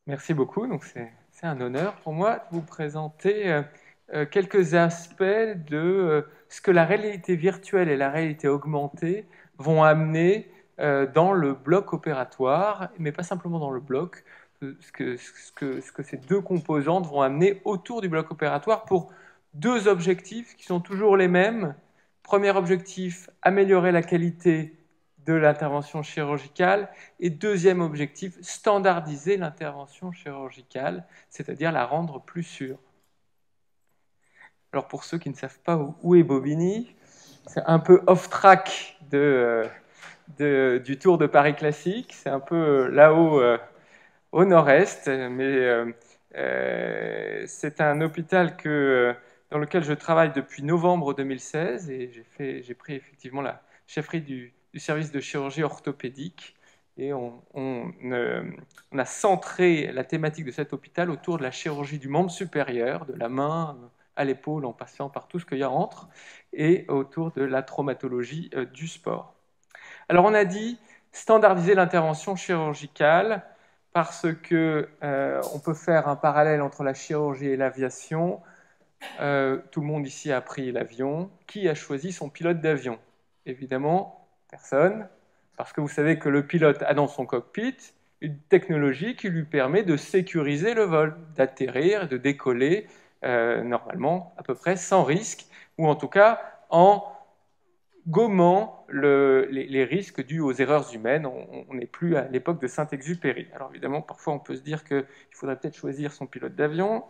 Merci beaucoup. Donc c'est un honneur pour moi de vous présenter quelques aspects de ce que la réalité virtuelle et la réalité augmentée vont amener dans le bloc opératoire, mais pas simplement dans le bloc, ce que ces deux composantes vont amener autour du bloc opératoire pour deux objectifs qui sont toujours les mêmes. Premier objectif, améliorer la qualité de l'intervention chirurgicale. Et deuxième objectif, standardiser l'intervention chirurgicale, c'est-à-dire la rendre plus sûre. Alors pour ceux qui ne savent pas où est Bobigny, c'est un peu off-track du Tour de Paris classique, c'est un peu là-haut au nord-est, mais c'est un hôpital dans lequel je travaille depuis novembre 2016 et j'ai pris effectivement la chefferie du service de chirurgie orthopédique et on a centré la thématique de cet hôpital autour de la chirurgie du membre supérieur, de la main à l'épaule en passant par tout ce qu'il y a entre, et autour de la traumatologie du sport. Alors on a dit standardiser l'intervention chirurgicale parce que on peut faire un parallèle entre la chirurgie et l'aviation. Tout le monde ici a pris l'avion. Qui a choisi son pilote d'avion? Évidemment, personne, parce que vous savez que le pilote a dans son cockpit une technologie qui lui permet de sécuriser le vol, d'atterrir, de décoller normalement à peu près sans risque, ou en tout cas en gommant les risques dus aux erreurs humaines. On n'est plus à l'époque de Saint-Exupéry. Alors évidemment, parfois on peut se dire qu'il faudrait peut-être choisir son pilote d'avion.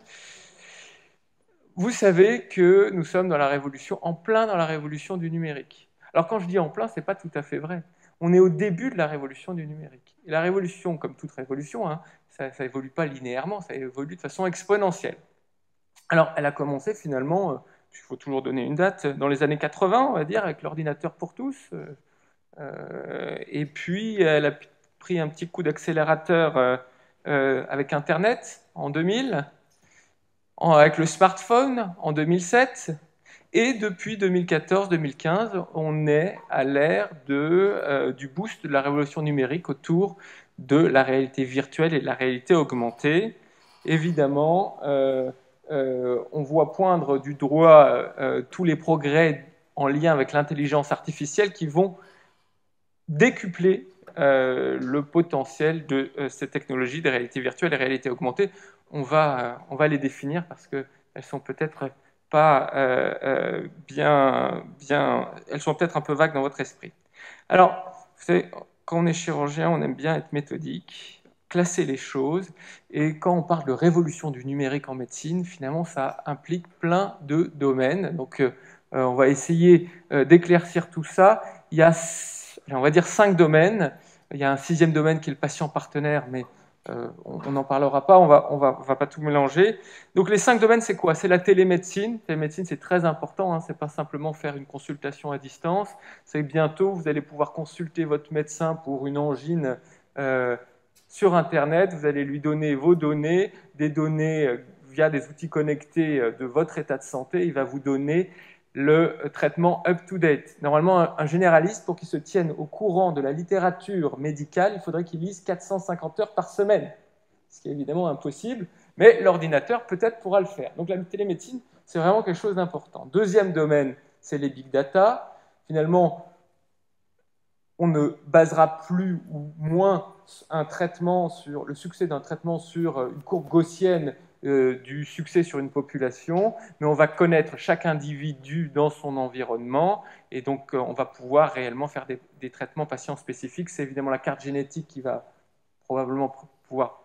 Vous savez que nous sommes dans la révolution, en plein dans la révolution du numérique. Alors quand je dis en plein, ce n'est pas tout à fait vrai. On est au début de la révolution du numérique. Et la révolution, comme toute révolution, hein, ça évolue pas linéairement, ça évolue de façon exponentielle. Alors elle a commencé finalement, il faut toujours donner une date, dans les années 80, on va dire, avec l'ordinateur pour tous. Et puis elle a pris un petit coup d'accélérateur avec Internet en 2000, avec le smartphone en 2007, et depuis 2014-2015, on est à l'ère du boost de la révolution numérique autour de la réalité virtuelle et de la réalité augmentée. Évidemment, on voit poindre du doigt tous les progrès en lien avec l'intelligence artificielle qui vont décupler le potentiel de ces technologies de réalité virtuelle et réalité augmentée. On va les définir parce qu'elles sont peut-être pas elles sont peut-être un peu vagues dans votre esprit. Alors, vous savez, quand on est chirurgien, on aime bien être méthodique, classer les choses, et quand on parle de révolution du numérique en médecine, finalement, ça implique plein de domaines. Donc, on va essayer d'éclaircir tout ça. Il y a, on va dire, 5 domaines. Il y a un sixième domaine qui est le patient partenaire, mais on n'en parlera pas, on va pas tout mélanger. Donc les 5 domaines, c'est quoi? C'est la télémédecine. La télémédecine, c'est très important, hein. C'est pas simplement faire une consultation à distance. C'est bientôt, vous allez pouvoir consulter votre médecin pour une angine sur Internet. Vous allez lui donner vos données, des données via des outils connectés de votre état de santé. Il va vous donner le traitement up-to-date. Normalement, un généraliste, pour qu'il se tienne au courant de la littérature médicale, il faudrait qu'il lise 450 heures par semaine, ce qui est évidemment impossible, mais l'ordinateur peut-être pourra le faire. Donc la télémédecine, c'est vraiment quelque chose d'important. Deuxième domaine, c'est les big data. Finalement, on ne basera plus ou moins un traitement sur le succès d'un traitement sur une courbe gaussienne du succès sur une population, mais on va connaître chaque individu dans son environnement et donc on va pouvoir réellement faire des traitements patients spécifiques. C'est évidemment la carte génétique qui va probablement pouvoir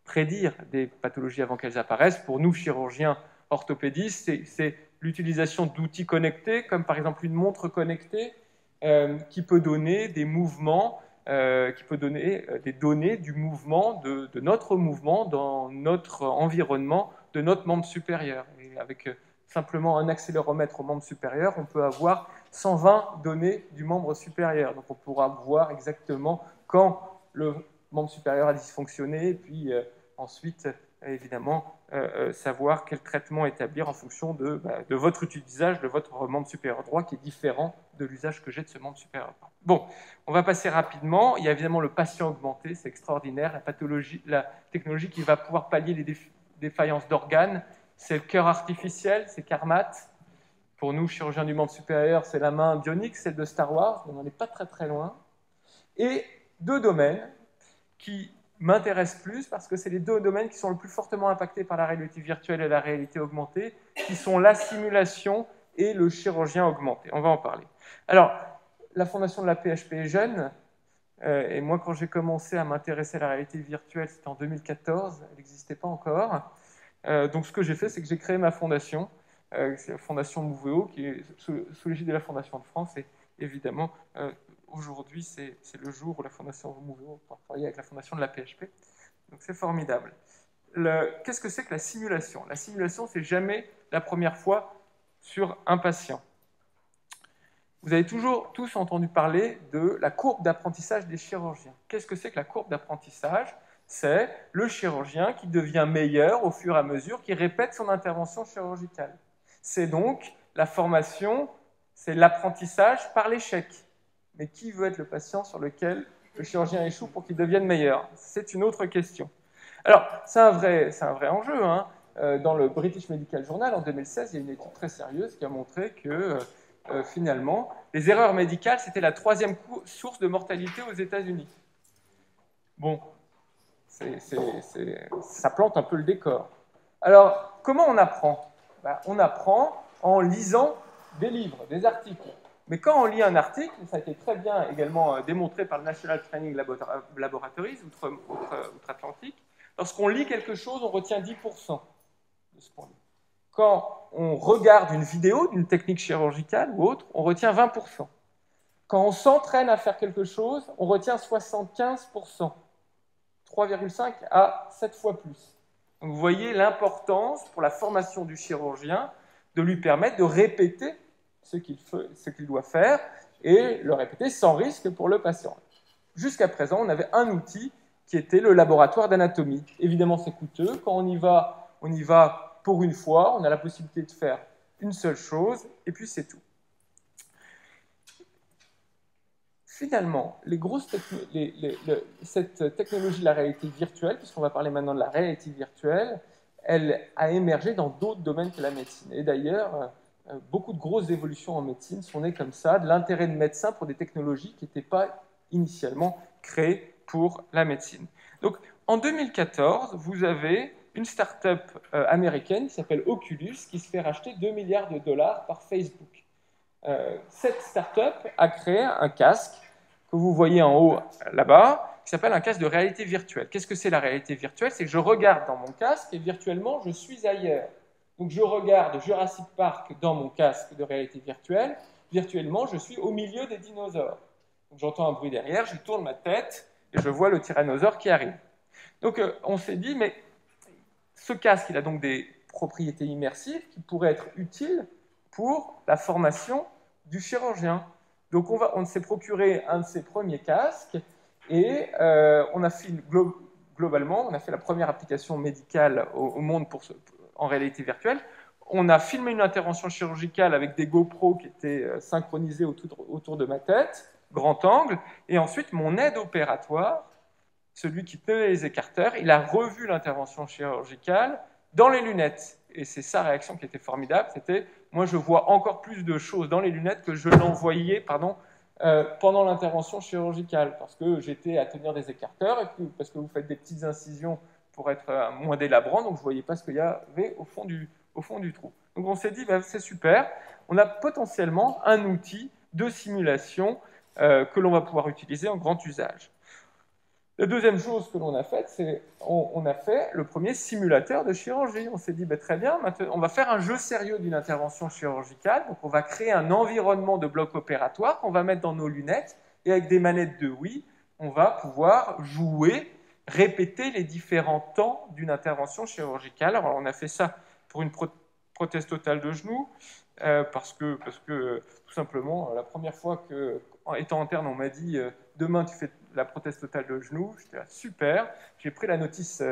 prédire des pathologies avant qu'elles apparaissent. Pour nous, chirurgiens orthopédistes, c'est l'utilisation d'outils connectés, comme par exemple une montre connectée, qui peut donner des mouvements, qui peut donner des données du mouvement, de notre mouvement dans notre environnement, de notre membre supérieur. Et avec simplement un accéléromètre au membre supérieur, on peut avoir 120 données du membre supérieur. Donc on pourra voir exactement quand le membre supérieur a dysfonctionné, puis ensuite évidemment savoir quel traitement établir en fonction de votre usage de votre membre supérieur droit qui est différent de l'usage que j'ai de ce membre supérieur droit. Bon, on va passer rapidement. Il y a évidemment le patient augmenté, c'est extraordinaire. La technologie qui va pouvoir pallier les défaillances d'organes, c'est le cœur artificiel, c'est CARMAT. Pour nous, chirurgiens du membre supérieur, c'est la main bionique, celle de Star Wars, on n'en est pas très très loin. Et deux domaines qui m'intéressent plus, parce que c'est les deux domaines qui sont le plus fortement impactés par la réalité virtuelle et la réalité augmentée, qui sont la simulation et le chirurgien augmenté. On va en parler. Alors, la fondation de la PHP est jeune, et moi, quand j'ai commencé à m'intéresser à la réalité virtuelle, c'était en 2014, elle n'existait pas encore. Donc, ce que j'ai fait, c'est que j'ai créé ma fondation, c'est la fondation Mouveo, qui est sous l'égide de la Fondation de France, et évidemment, aujourd'hui, c'est le jour où la Fondation Mouveo va travailler avec la Fondation de la PHP. Donc, c'est formidable. Qu'est-ce que c'est que la simulation? La simulation, c'est jamais la première fois sur un patient. Vous avez toujours tous entendu parler de la courbe d'apprentissage des chirurgiens. Qu'est-ce que c'est que la courbe d'apprentissage? C'est le chirurgien qui devient meilleur au fur et à mesure qu'il répète son intervention chirurgicale. C'est donc la formation, c'est l'apprentissage par l'échec. Mais qui veut être le patient sur lequel le chirurgien échoue pour qu'il devienne meilleur? C'est une autre question. Alors, c'est un vrai enjeu. Hein. Dans le British Medical Journal, en 2016, il y a une étude très sérieuse qui a montré que, finalement, les erreurs médicales, c'était la 3e source de mortalité aux États-Unis. Bon, ça plante un peu le décor. Alors, comment on apprend? On apprend en lisant des livres, des articles. Mais quand on lit un article, ça a été très bien également démontré par le National Training Laboratories, outre-Atlantique, lorsqu'on lit quelque chose, on retient 10% de ce qu'on lit. Quand on regarde une vidéo d'une technique chirurgicale ou autre, on retient 20%. Quand on s'entraîne à faire quelque chose, on retient 75%. 3,5 à 7 fois plus. Donc vous voyez l'importance pour la formation du chirurgien de lui permettre de répéter ce qu'il doit faire et le répéter sans risque pour le patient. Jusqu'à présent, on avait un outil qui était le laboratoire d'anatomie. Évidemment, c'est coûteux. Quand on y va pour une fois, on a la possibilité de faire une seule chose et puis c'est tout. Finalement, cette technologie de la réalité virtuelle, puisqu'on va parler maintenant de la réalité virtuelle, elle a émergé dans d'autres domaines que la médecine. Et d'ailleurs, beaucoup de grosses évolutions en médecine sont nées comme ça, de l'intérêt de médecins pour des technologies qui n'étaient pas initialement créées pour la médecine. Donc, en 2014, vous avez une start-up américaine qui s'appelle Oculus, qui se fait racheter 2 milliards de dollars par Facebook. Cette start-up a créé un casque que vous voyez en haut là-bas, qui s'appelle un casque de réalité virtuelle. Qu'est-ce que c'est la réalité virtuelle? C'est que je regarde dans mon casque et virtuellement, je suis ailleurs. Donc je regarde Jurassic Park dans mon casque de réalité virtuelle, virtuellement, je suis au milieu des dinosaures. J'entends un bruit derrière, je tourne ma tête et je vois le tyrannosaure qui arrive. Donc on s'est dit, mais ce casque, il a donc des propriétés immersives qui pourraient être utiles pour la formation du chirurgien. Donc on s'est procuré un de ces premiers casques et on a fait globalement, on a fait la première application médicale au monde en réalité virtuelle. On a filmé une intervention chirurgicale avec des GoPro qui étaient synchronisés autour de ma tête, grand angle, et ensuite mon aide opératoire, celui qui tenait les écarteurs, il a revu l'intervention chirurgicale dans les lunettes. Et c'est sa réaction qui était formidable, c'était « moi je vois encore plus de choses dans les lunettes que je n'en voyais pendant l'intervention chirurgicale, parce que j'étais à tenir des écarteurs, et parce que vous faites des petites incisions pour être moins délabrant, donc je ne voyais pas ce qu'il y avait au fond du trou. » Donc on s'est dit c'est super, on a potentiellement un outil de simulation que l'on va pouvoir utiliser en grand usage. La deuxième chose que l'on a faite, c'est on a fait le premier simulateur de chirurgie. On s'est dit, très bien, on va faire un jeu sérieux d'une intervention chirurgicale. Donc, on va créer un environnement de bloc opératoire qu'on va mettre dans nos lunettes. Et avec des manettes de Wii, on va pouvoir jouer, répéter les différents temps d'une intervention chirurgicale. Alors, on a fait ça pour une prothèse totale de genou, parce que tout simplement, la première fois étant interne, on m'a dit demain tu fais la prothèse totale de genou. J'étais là, super. J'ai pris la notice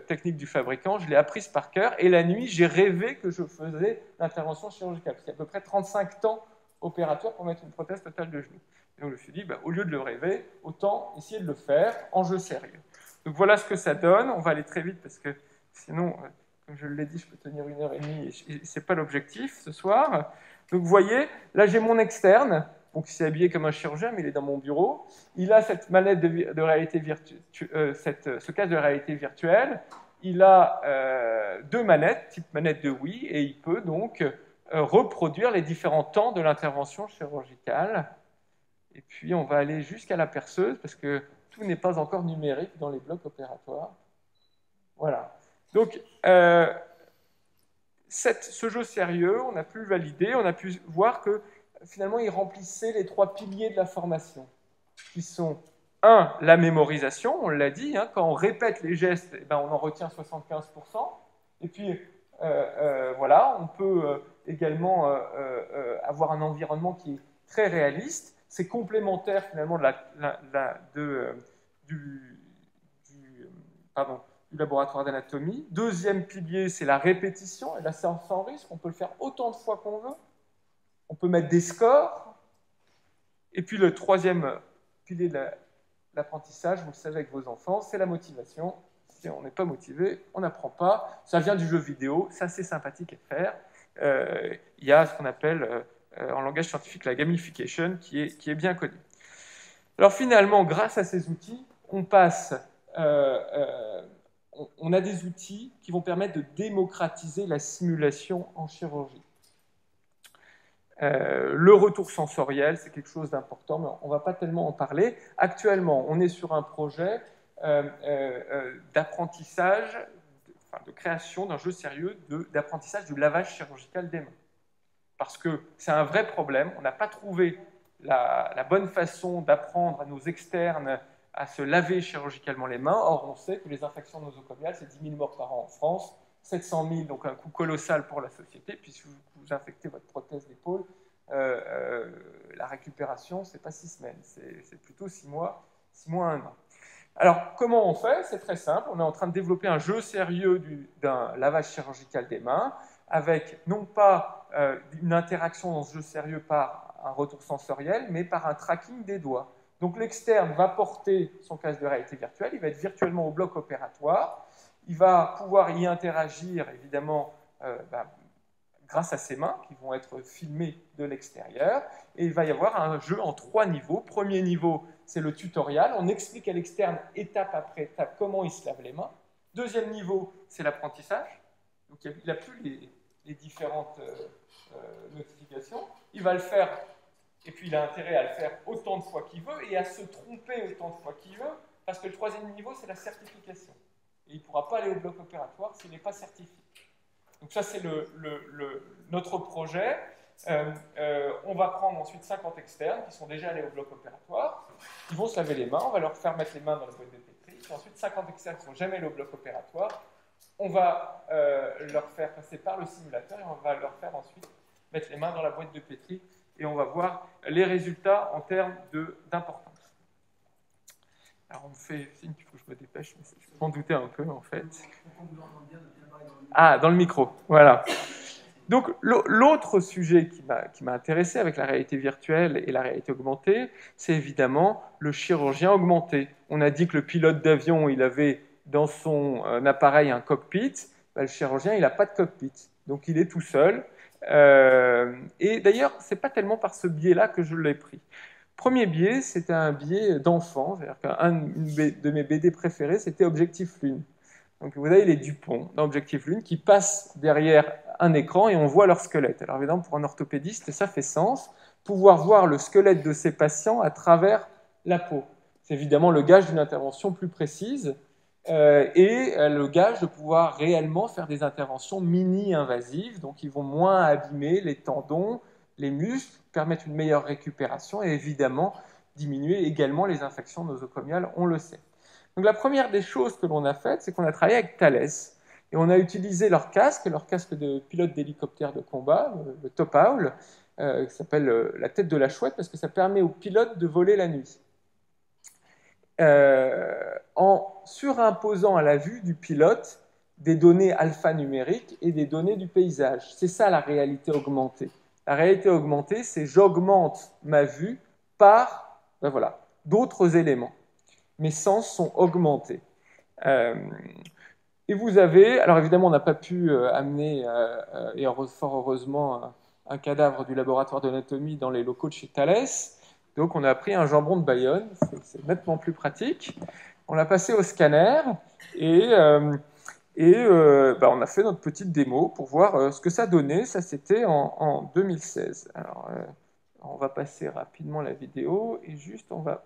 technique du fabricant, je l'ai apprise par cœur, et la nuit, j'ai rêvé que je faisais l'intervention chirurgicale. Parce qu'il y a à peu près 35 temps opératoires pour mettre une prothèse totale de genou. Et donc je me suis dit, bah, au lieu de le rêver, autant essayer de le faire en jeu sérieux. Donc voilà ce que ça donne. On va aller très vite parce que sinon, comme je l'ai dit, je peux tenir 1h30 et ce n'est pas l'objectif ce soir. Donc vous voyez, là j'ai mon externe, donc il s'est habillé comme un chirurgien, mais il est dans mon bureau. Il a cette manette de réalité ce casque de réalité virtuelle. Il a deux manettes, type manette de Wii, et il peut donc reproduire les différents temps de l'intervention chirurgicale. Et puis on va aller jusqu'à la perceuse, parce que tout n'est pas encore numérique dans les blocs opératoires. Voilà. Donc, ce jeu sérieux, on a pu le valider, on a pu voir que finalement, il remplissait les 3 piliers de la formation, qui sont, 1, la mémorisation, on l'a dit, hein, quand on répète les gestes, eh ben, on en retient 75%, et puis, voilà, on peut également avoir un environnement qui est très réaliste, c'est complémentaire finalement du laboratoire d'anatomie. Deuxième pilier, c'est la répétition, et là c'est sans risque, on peut le faire autant de fois qu'on veut, on peut mettre des scores, et puis le troisième pilier de l'apprentissage, vous le savez avec vos enfants, c'est la motivation. Si on n'est pas motivé, on n'apprend pas. Ça vient du jeu vidéo, c'est assez sympathique à faire. Il y a ce qu'on appelle en langage scientifique la gamification qui est bien connue. Alors finalement, grâce à ces outils, on a des outils qui vont permettre de démocratiser la simulation en chirurgie. Le retour sensoriel, c'est quelque chose d'important, mais on ne va pas tellement en parler. Actuellement, on est sur un projet d'apprentissage, de création d'un jeu sérieux d'apprentissage du lavage chirurgical des mains. Parce que c'est un vrai problème, on n'a pas trouvé la bonne façon d'apprendre à nos externes à se laver chirurgicalement les mains. Or, on sait que les infections nosocomiales, c'est 10 000 morts par an en France, 700 000, donc un coût colossal pour la société. Puis si vous infectez votre prothèse d'épaule, la récupération, ce n'est pas 6 semaines, c'est plutôt 6 mois, 1 an. Alors, comment on fait? C'est très simple. On est en train de développer un jeu sérieux d'un lavage chirurgical des mains, avec non pas une interaction dans ce jeu sérieux par un retour sensoriel, mais par un tracking des doigts. Donc l'externe va porter son casque de réalité virtuelle, il va être virtuellement au bloc opératoire, il va pouvoir y interagir évidemment grâce à ses mains qui vont être filmées de l'extérieur, et il va y avoir un jeu en 3 niveaux. Premier niveau, c'est le tutoriel, on explique à l'externe étape après étape comment il se lave les mains. Deuxième niveau, c'est l'apprentissage, donc il n'a plus les différentes notifications, il va le faire. Et puis il a intérêt à le faire autant de fois qu'il veut et à se tromper autant de fois qu'il veut, parce que le troisième niveau, c'est la certification. Et il ne pourra pas aller au bloc opératoire s'il n'est pas certifié. Donc ça, c'est notre projet. On va prendre ensuite 50 externes qui sont déjà allés au bloc opératoire. Ils vont se laver les mains, on va leur faire mettre les mains dans la boîte de pétri. Et ensuite, 50 externes qui ne sont jamais allés au bloc opératoire, on va leur faire passer par le simulateur et on va leur faire ensuite mettre les mains dans la boîte de pétri. Et on va voir les résultats en termes d'importance. Alors on me fait signe qu'il faut que je me dépêche, mais je m'en doutais un peu en fait. Ah, dans le micro, voilà. Donc l'autre sujet qui m'a intéressé avec la réalité virtuelle et la réalité augmentée, c'est évidemment le chirurgien augmenté. On a dit que le pilote d'avion, il avait dans son appareil un cockpit. Ben, le chirurgien, il n'a pas de cockpit, donc il est tout seul. Et d'ailleurs, ce n'est pas tellement par ce biais-là que je l'ai pris. Premier biais, c'était un biais d'enfant, c'est-à-dire qu'un de mes BD préférés, c'était Objectif Lune. Donc vous voyez les Dupont dans Objectif Lune qui passent derrière un écran et on voit leur squelette. Alors évidemment, pour un orthopédiste, ça fait sens, pouvoir voir le squelette de ses patients à travers la peau. C'est évidemment le gage d'une intervention plus précise. Et le gage de pouvoir réellement faire des interventions mini-invasives, donc ils vont moins abîmer les tendons, les muscles, permettre une meilleure récupération et évidemment diminuer également les infections nosocomiales, on le sait. Donc la première des choses que l'on a faites, c'est qu'on a travaillé avec Thales et on a utilisé leur casque de pilote d'hélicoptère de combat, le Top Owl, qui s'appelle la tête de la chouette, parce que ça permet aux pilotes de voler la nuit. En surimposant à la vue du pilote des données alphanumériques et des données du paysage. C'est ça la réalité augmentée. La réalité augmentée, c'est j'augmente ma vue par voilà, d'autres éléments. Mes sens sont augmentés. Et vous avez, alors évidemment, on n'a pas pu amener, et fort heureusement, un cadavre du laboratoire d'anatomie dans les locaux de chez Thales. Donc on a pris un jambon de Bayonne, c'est nettement plus pratique. On l'a passé au scanner et on a fait notre petite démo pour voir ce que ça donnait. Ça, c'était en 2016. Alors, on va passer rapidement la vidéo et juste on va...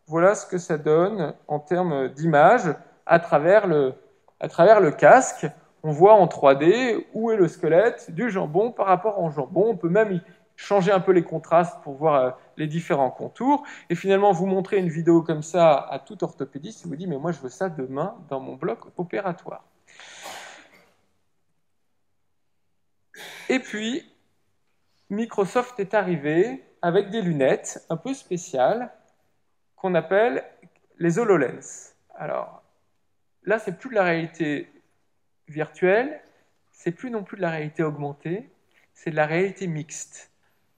Voilà ce que ça donne en termes d'image à travers le casque. On voit en 3D où est le squelette du jambon par rapport au jambon. On peut même y changer un peu les contrastes pour voir les différents contours. Et finalement, vous montrer une vidéo comme ça à tout orthopédiste, il vous dit, mais moi, je veux ça demain dans mon bloc opératoire. Et puis, Microsoft est arrivé avec des lunettes un peu spéciales qu'on appelle les HoloLens. Alors, là, c'est plus de la réalité virtuelle, c'est plus non plus de la réalité augmentée, c'est de la réalité mixte.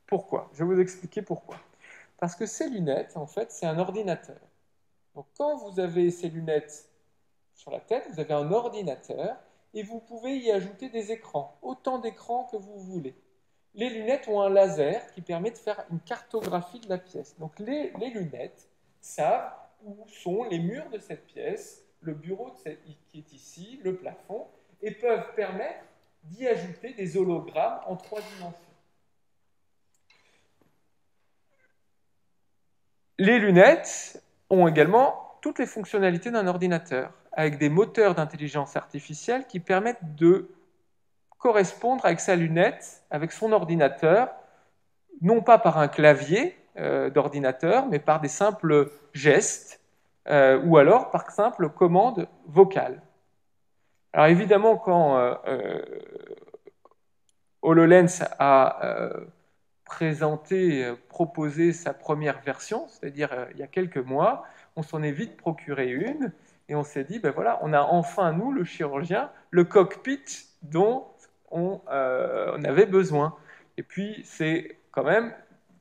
Pourquoi? Je vais vous expliquer pourquoi. Parce que ces lunettes, en fait, c'est un ordinateur. Donc, quand vous avez ces lunettes sur la tête, vous avez un ordinateur et vous pouvez y ajouter des écrans, autant d'écrans que vous voulez. Les lunettes ont un laser qui permet de faire une cartographie de la pièce. Donc, les lunettes savent où sont les murs de cette pièce, le bureau qui est ici, le plafond, et peuvent permettre d'y ajouter des hologrammes en 3 dimensions. Les lunettes ont également toutes les fonctionnalités d'un ordinateur, avec des moteurs d'intelligence artificielle qui permettent de correspondre avec sa lunette, avec son ordinateur, non pas par un clavier d'ordinateur, mais par des simples gestes, ou alors par simple commande vocale. Alors évidemment, quand HoloLens a proposé sa première version, c'est-à-dire il y a quelques mois, on s'en est vite procuré une, et on s'est dit, ben voilà, on a enfin, nous, le chirurgien, le cockpit dont on avait besoin. Et puis, c'est quand même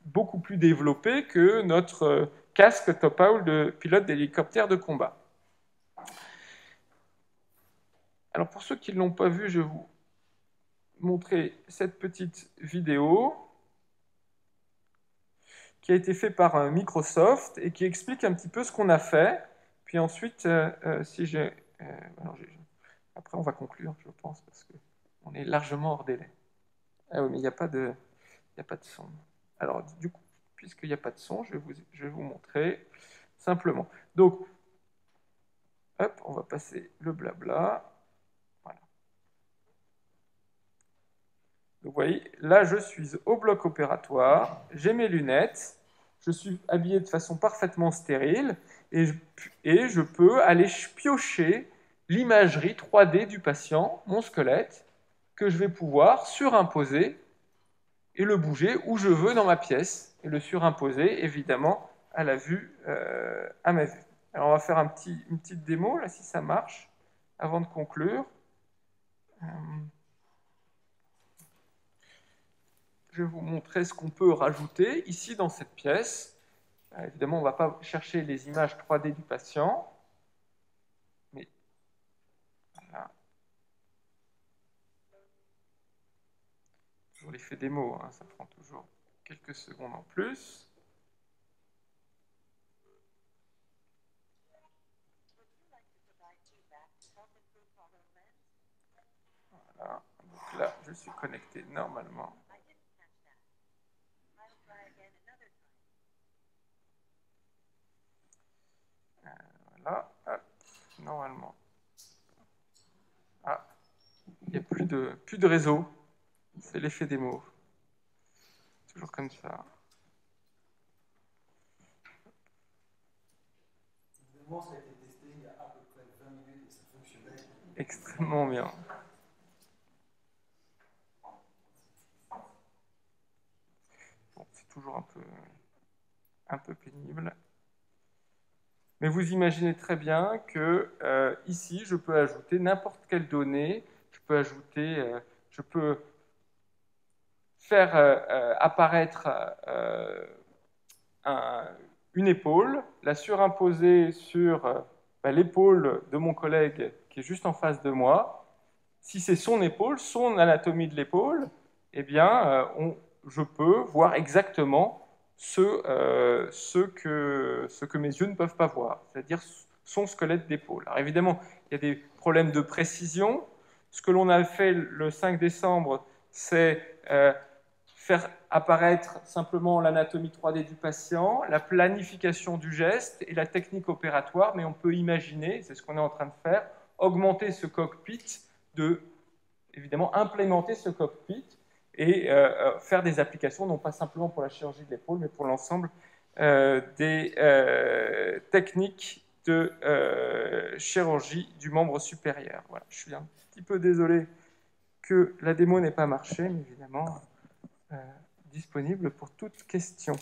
beaucoup plus développé que notre casque top-out de pilote d'hélicoptère de combat. Alors, pour ceux qui ne l'ont pas vu, je vais vous montrer cette petite vidéo qui a été faite par Microsoft et qui explique un petit peu ce qu'on a fait. Puis ensuite, si j'ai... après, on va conclure, je pense, parce qu'on est largement hors délai. Ah oui, mais il n'y a pas de son. Alors, du coup, puisqu'il n'y a pas de son, je vais vous montrer simplement. Donc, hop, on va passer le blabla. Voilà. Donc, vous voyez, là, je suis au bloc opératoire, j'ai mes lunettes, je suis habillé de façon parfaitement stérile, et je peux aller piocher l'imagerie 3D du patient, mon squelette, que je vais pouvoir surimposer et le bouger où je veux dans ma pièce, et le surimposer, évidemment, à la vue, à ma vue. Alors, on va faire une petite démo, là, si ça marche, avant de conclure. Je vais vous montrer ce qu'on peut rajouter ici dans cette pièce. Évidemment, on ne va pas chercher les images 3D du patient, mais voilà. Toujours l'effet démo, hein, ça prend toujours quelques secondes en plus. Voilà. Donc là, je suis connecté normalement. Voilà, hop, normalement. Ah, il n'y a plus de réseau. C'est l'effet démo. Toujours comme ça. Évidemment, ça a été testé il y a à peu près 20 minutes et ça fonctionnait. Extrêmement bien. toujours un peu pénible. Mais vous imaginez très bien que ici, je peux ajouter n'importe quelle donnée. Je peux faire apparaître une épaule, la surimposer sur l'épaule de mon collègue qui est juste en face de moi. Si c'est son épaule, son anatomie de l'épaule, eh bien, je peux voir exactement ce que mes yeux ne peuvent pas voir, c'est-à-dire son squelette d'épaule. Alors évidemment, il y a des problèmes de précision. Ce que l'on a fait le 5 décembre, c'est faire apparaître simplement l'anatomie 3D du patient, la planification du geste et la technique opératoire, mais on peut imaginer, c'est ce qu'on est en train de faire, augmenter ce cockpit, évidemment implémenter ce cockpit et faire des applications, non pas simplement pour la chirurgie de l'épaule, mais pour l'ensemble des techniques de chirurgie du membre supérieur. Voilà. Je suis un petit peu désolé que la démo n'ait pas marché, mais évidemment disponible pour toute question.